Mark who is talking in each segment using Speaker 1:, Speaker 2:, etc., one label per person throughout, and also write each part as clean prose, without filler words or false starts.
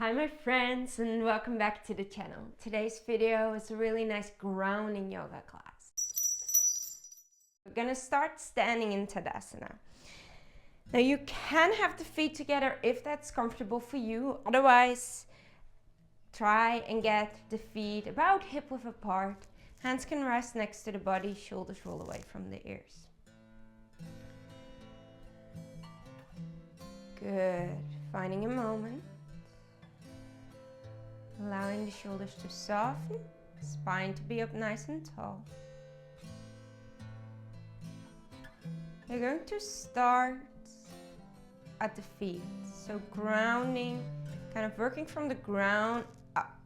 Speaker 1: Hi my friends, and welcome back to the channel. Today's video is a really nice grounding yoga class. We're gonna start standing in Tadasana. Now you can have the feet together if that's comfortable for you. Otherwise, try and get the feet about hip width apart. Hands can rest next to the body, shoulders roll away from the ears. Good. Finding a moment. Allowing the shoulders to soften, spine to be up nice and tall. You're going to start at the feet, so grounding, kind of working from the ground up.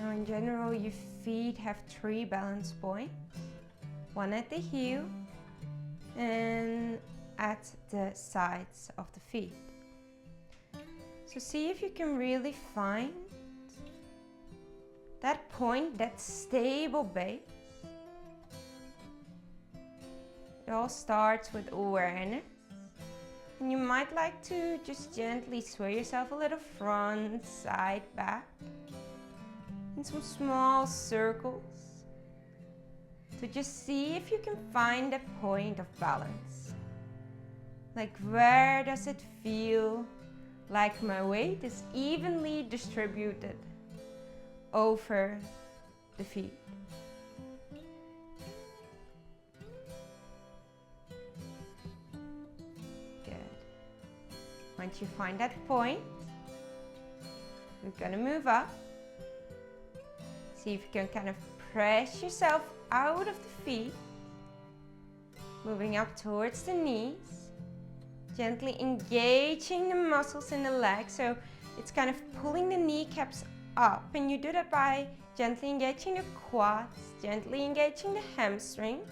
Speaker 1: Now in general, your feet have 3 balance points, one at the heel and at the sides of the feet. So see if you can really find that point, that stable base. It all starts with awareness. And you might like to just gently sway yourself a little front, side, back. In some small circles. To just see if you can find that point of balance. Like, where does it feel like my weight is evenly distributed over the feet? Good. Once you find that point, we're gonna move up. See if you can kind of press yourself out of the feet, moving up towards the knees. Gently engaging the muscles in the legs, so it's kind of pulling the kneecaps up, and you do that by gently engaging the quads, gently engaging the hamstrings.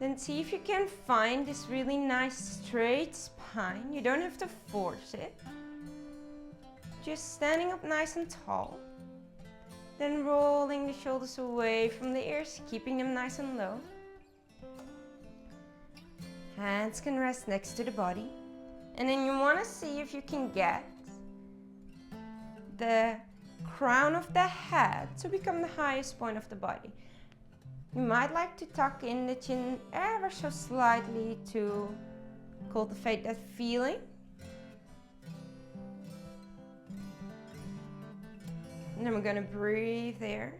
Speaker 1: Then see if you can find this really nice straight spine. You don't have to force it. Just standing up nice and tall. Then rolling the shoulders away from the ears, keeping them nice and low. Hands can rest next to the body. And then you want to see if you can get the crown of the head to become the highest point of the body. You might like to tuck in the chin ever so slightly to cultivate that feeling. And then we're going to breathe there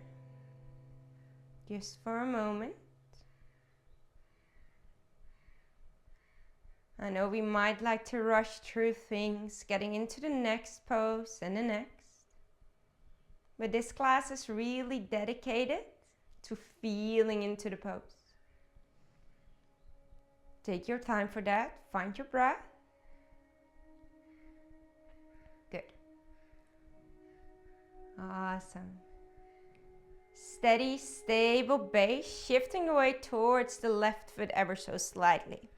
Speaker 1: just for a moment. I know we might like to rush through things, getting into the next pose and the next. But this class is really dedicated to feeling into the pose. Take your time for that. Find your breath. Good. Awesome. Steady, stable base, shifting away towards the left foot ever so slightly.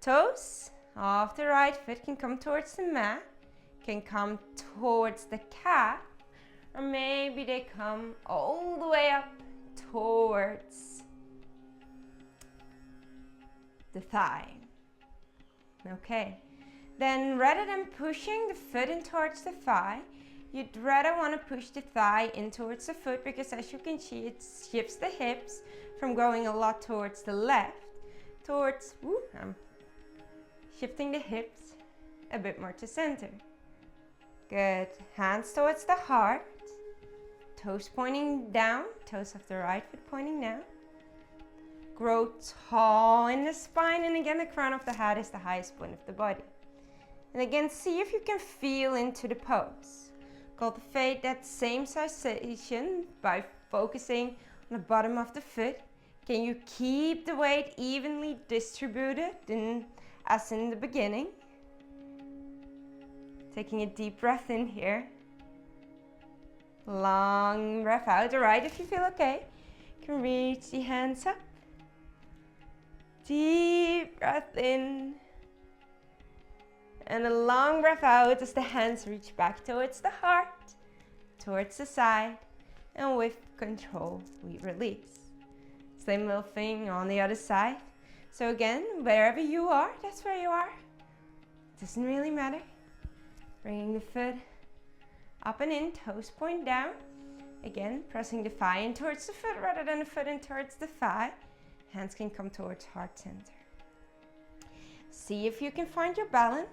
Speaker 1: Toes of the right foot can come towards the mat, can come towards the calf, or maybe they come all the way up towards the thigh. Okay, then rather than pushing the foot in towards the thigh, you'd rather want to push the thigh in towards the foot, because as you can see, it shifts the hips from going a lot towards the left towards, shifting the hips a bit more to center. Good. Hands towards the heart. Toes pointing down. Toes of the right foot pointing down. Grow tall in the spine. And again, the crown of the head is the highest point of the body. And again, see if you can feel into the pose. Cultivate that same sensation by focusing on the bottom of the foot. Can you keep the weight evenly distributed as in the beginning? Taking a deep breath in here. Long breath out. All right, if you feel okay, you can reach the hands up. Deep breath in. And a long breath out as the hands reach back towards the heart, towards the side. And with control, we release. Same little thing on the other side. So again, wherever you are, that's where you are. Doesn't really matter. Bringing the foot up and in, toes point down. Again, pressing the thigh in towards the foot rather than the foot in towards the thigh. Hands can come towards heart center. See if you can find your balance.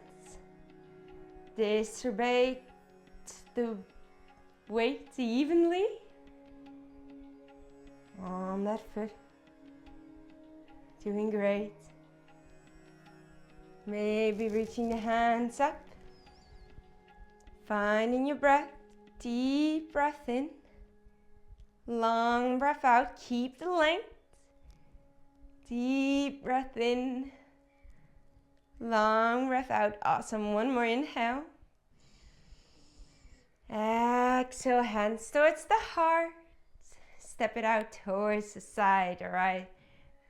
Speaker 1: Distribute the weight evenly on that foot. Doing great. Maybe reaching the hands up. Finding your breath. Deep breath in. Long breath out. Keep the length. Deep breath in. Long breath out. Awesome. One more inhale. Exhale. Hands towards the heart. Step it out towards the side. All right.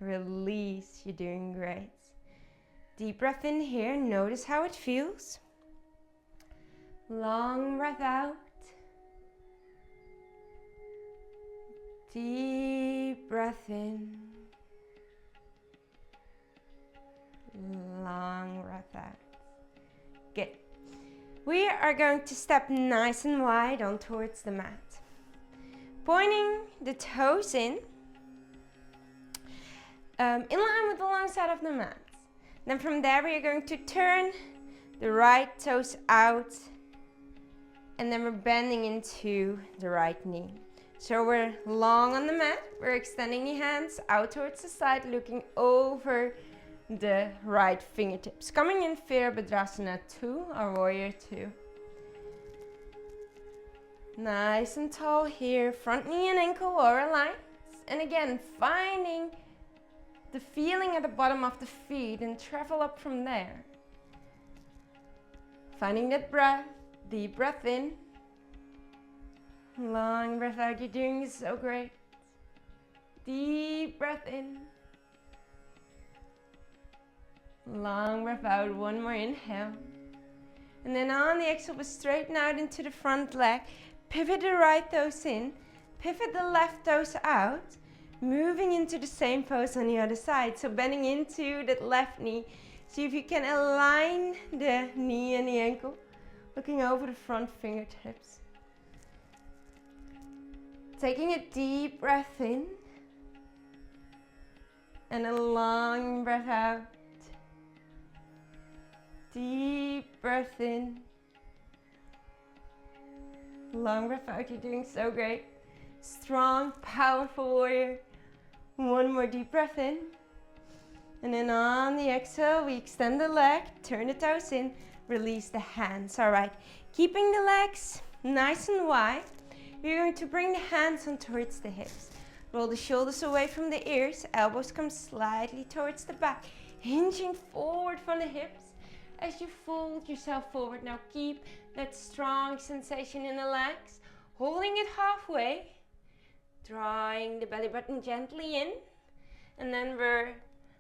Speaker 1: Release. You're doing great. Deep breath in here. Notice how it feels. Long breath out. Deep breath in. Long breath out. Good. We are going to step nice and wide on towards the mat. Pointing the toes in line with the long side of the mat. Then from there we are going to turn the right toes out, and then we're bending into the right knee. So we're long on the mat, we're extending the hands out towards the side, looking over the right fingertips. Coming in Virabhadrasana 2 or Warrior 2. Nice and tall here, front knee and ankle are aligned. And again, finding the feeling at the bottom of the feet and travel up from there. Finding that breath, deep breath in. Long breath out, you're doing so great. Deep breath in. Long breath out, one more inhale. And then on the exhale, we straighten out into the front leg. Pivot the right toes in. Pivot the left toes out. Moving into the same pose on the other side. So bending into that left knee. See if you can align the knee and the ankle. Looking over the front fingertips. Taking a deep breath in. And a long breath out. Deep breath in. Long breath out, you're doing so great. Strong, powerful warrior. One more deep breath in. And then on the exhale, we extend the leg, turn the toes in, release the hands. All right, keeping the legs nice and wide. We're going to bring the hands on towards the hips. Roll the shoulders away from the ears, elbows come slightly towards the back. Hinging forward from the hips. As you fold yourself forward, now keep that strong sensation in the legs. Holding it halfway. Drawing the belly button gently in. And then we're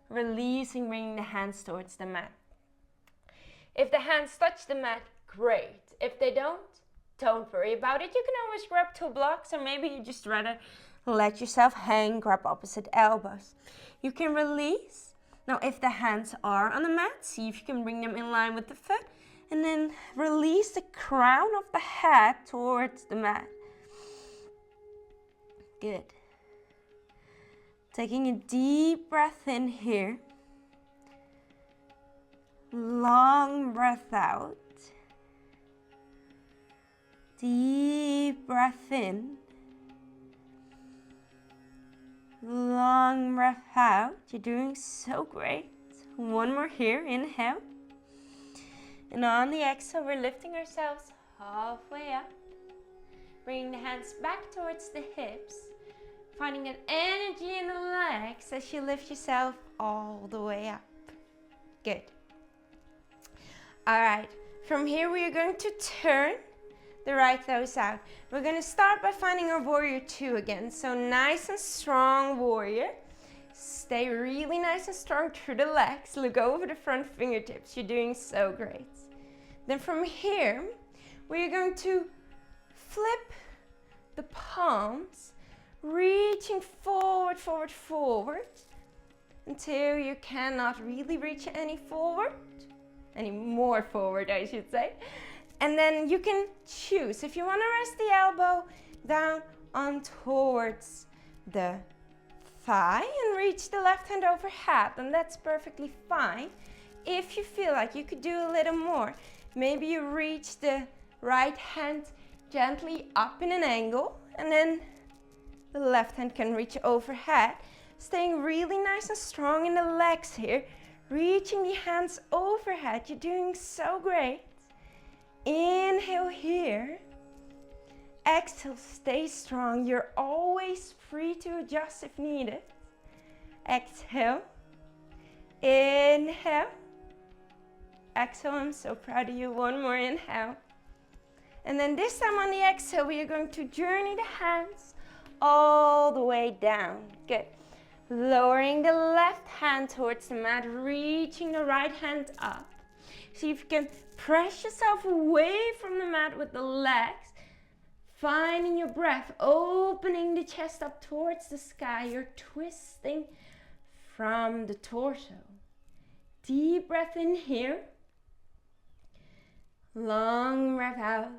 Speaker 1: releasing, bringing the hands towards the mat. If the hands touch the mat, great. If they don't worry about it. You can always grab 2 blocks, or maybe you just rather let yourself hang, grab opposite elbows. You can release. Now if the hands are on the mat, see if you can bring them in line with the foot, and then release the crown of the head towards the mat. Good. Taking a deep breath in here. Long breath out. Deep breath in. Long breath out. You're doing so great. One more here. Inhale. And on the exhale, we're lifting ourselves halfway up. Bringing the hands back towards the hips. Finding that energy in the legs as you lift yourself all the way up. Good. All right. From here, we are going to turn the right toes out. We're going to start by finding our Warrior 2 again. So nice and strong warrior. Stay really nice and strong through the legs. Look over the front fingertips. You're doing so great. Then from here, we're going to flip the palms, reaching forward, forward, forward, until you cannot really reach any forward. any more forward, I should say. And then you can choose if you want to rest the elbow down on towards the thigh and reach the left hand overhead, and that's perfectly fine. If you feel like you could do a little more, maybe you reach the right hand gently up in an angle, and then the left hand can reach overhead, staying really nice and strong in the legs here, reaching the hands overhead. You're doing so great. Inhale here. Exhale, stay strong. You're always free to adjust if needed. Exhale. Inhale. Exhale, I'm so proud of you. One more inhale. And then this time on the exhale, we are going to journey the hands all the way down. Good. Lowering the left hand towards the mat, reaching the right hand up. See if you can press yourself away from the mat with the legs. Finding your breath, opening the chest up towards the sky. You're twisting from the torso. Deep breath in here. Long breath out.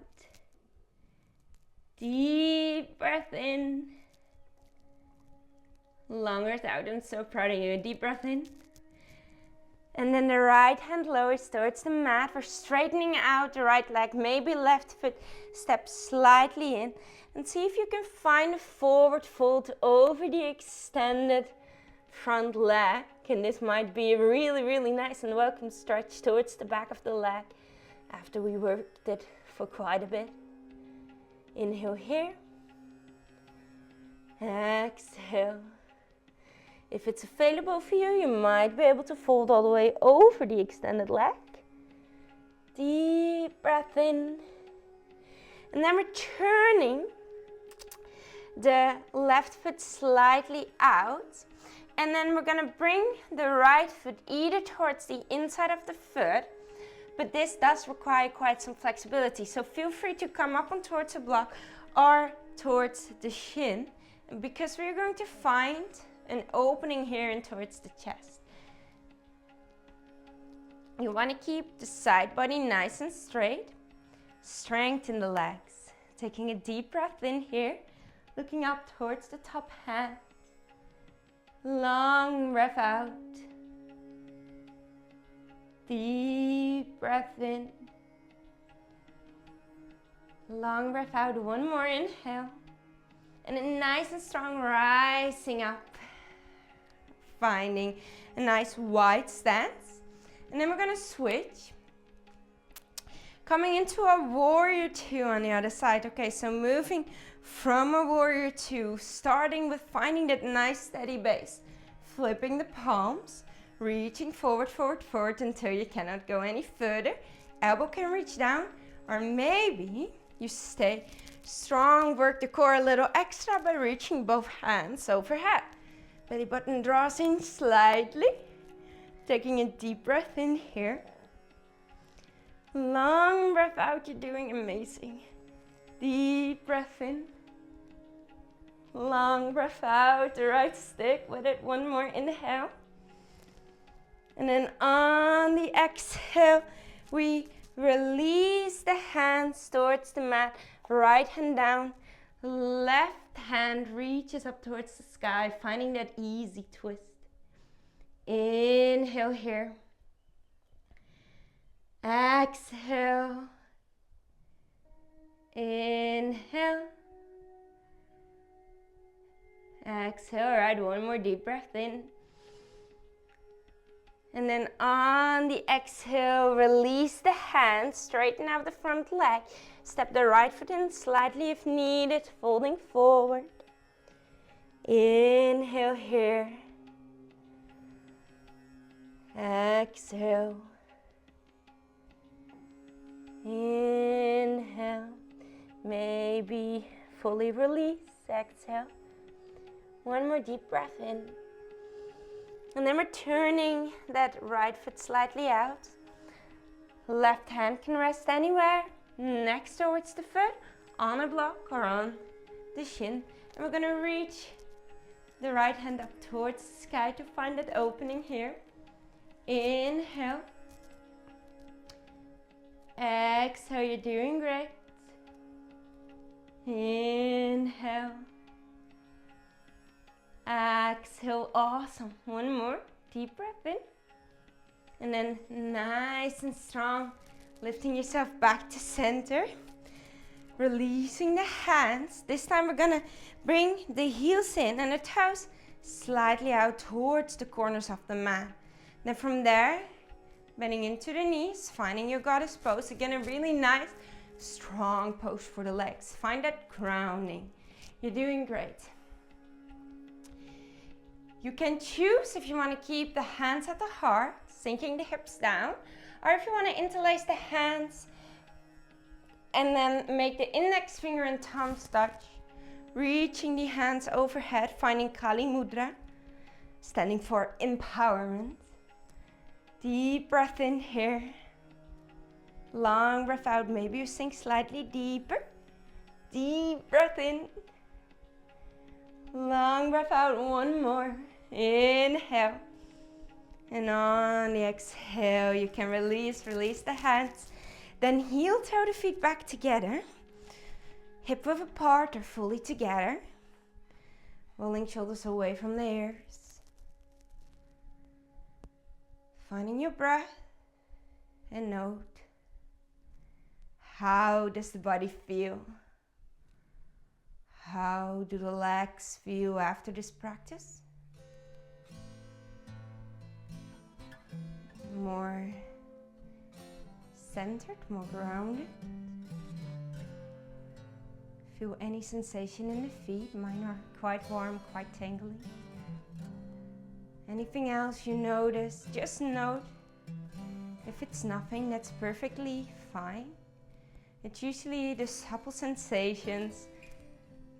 Speaker 1: Deep breath in. Long breath out. I'm so proud of you. Deep breath in. And then the right hand lowers towards the mat. We're straightening out the right leg. Maybe left foot steps slightly in. And see if you can find a forward fold over the extended front leg. And this might be a really, really nice and welcome stretch towards the back of the leg after we worked it for quite a bit. Inhale here. Exhale. If it's available for you, you might be able to fold all the way over the extended leg. Deep breath in. And then we're turning the left foot slightly out. And then we're going to bring the right foot either towards the inside of the foot, but this does require quite some flexibility. So feel free to come up on towards the block or towards the shin, because we're going to find an opening here and towards the chest. You want to keep the side body nice and straight. Strengthen the legs. Taking a deep breath in here, looking up towards the top hand. Long breath out. Deep breath in. Long breath out. One more inhale. And then nice and strong, rising up. Finding a nice wide stance. And then we're going to switch. Coming into a warrior two on the other side. Okay, so moving from a warrior two, starting with finding that nice steady base. Flipping the palms, reaching forward, forward, forward until you cannot go any further. Elbow can reach down, or maybe you stay strong, work the core a little extra by reaching both hands overhead. Belly button draws in slightly. Taking a deep breath in here. Long breath out, you're doing amazing. Deep breath in. Long breath out, the right stick with it. One more inhale. And then on the exhale, we release the hands towards the mat. Right hand down. Left hand reaches up towards the sky, finding that easy twist. Inhale here. Exhale. Inhale. Exhale. All right, one more deep breath in. And then on the exhale, release the hands, straighten out the front leg. Step the right foot in slightly if needed, folding forward. Inhale here. Exhale. Inhale. Maybe fully release. Exhale. One more deep breath in. And then we're turning that right foot slightly out. Left hand can rest anywhere next towards the foot, on a block or on the shin. And we're going to reach the right hand up towards the sky to find that opening here. Inhale. Exhale, you're doing great. Inhale. Exhale, awesome. One more, deep breath in. And then nice and strong, lifting yourself back to center. Releasing the hands. This time we're gonna bring the heels in and the toes slightly out towards the corners of the mat. Then from there, bending into the knees, finding your goddess pose. Again, a really nice, strong pose for the legs. Find that grounding. You're doing great. You can choose if you want to keep the hands at the heart, sinking the hips down, or if you want to interlace the hands and then make the index finger and thumbs touch, reaching the hands overhead, finding Kali Mudra, standing for empowerment. Deep breath in here. Long breath out. Maybe you sink slightly deeper. Deep breath in. Long breath out. One more. Inhale. And on the exhale, you can release the hands. Then heel toe the feet back together. Hip width apart or fully together. Rolling shoulders away from the ears. Finding your breath and note, how does the body feel? How do the legs feel after this practice? More centered, more grounded. Feel any sensation in the feet. Mine are quite warm, quite tingly. Anything else you notice, just note. If it's nothing, that's perfectly fine. It's usually the supple sensations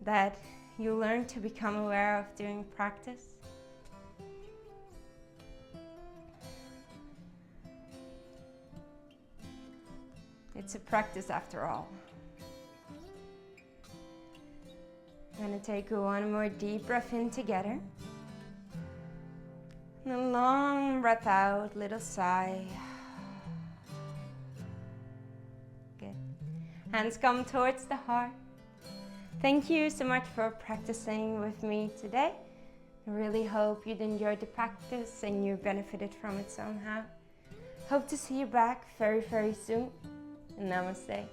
Speaker 1: that you learn to become aware of during practice. It's a practice after all. I'm gonna take one more deep breath in together. And a long breath out, little sigh. Good. Hands come towards the heart. Thank you so much for practicing with me today. I really hope you'd enjoyed the practice and you benefited from it somehow. Hope to see you back very, very soon. And namaste.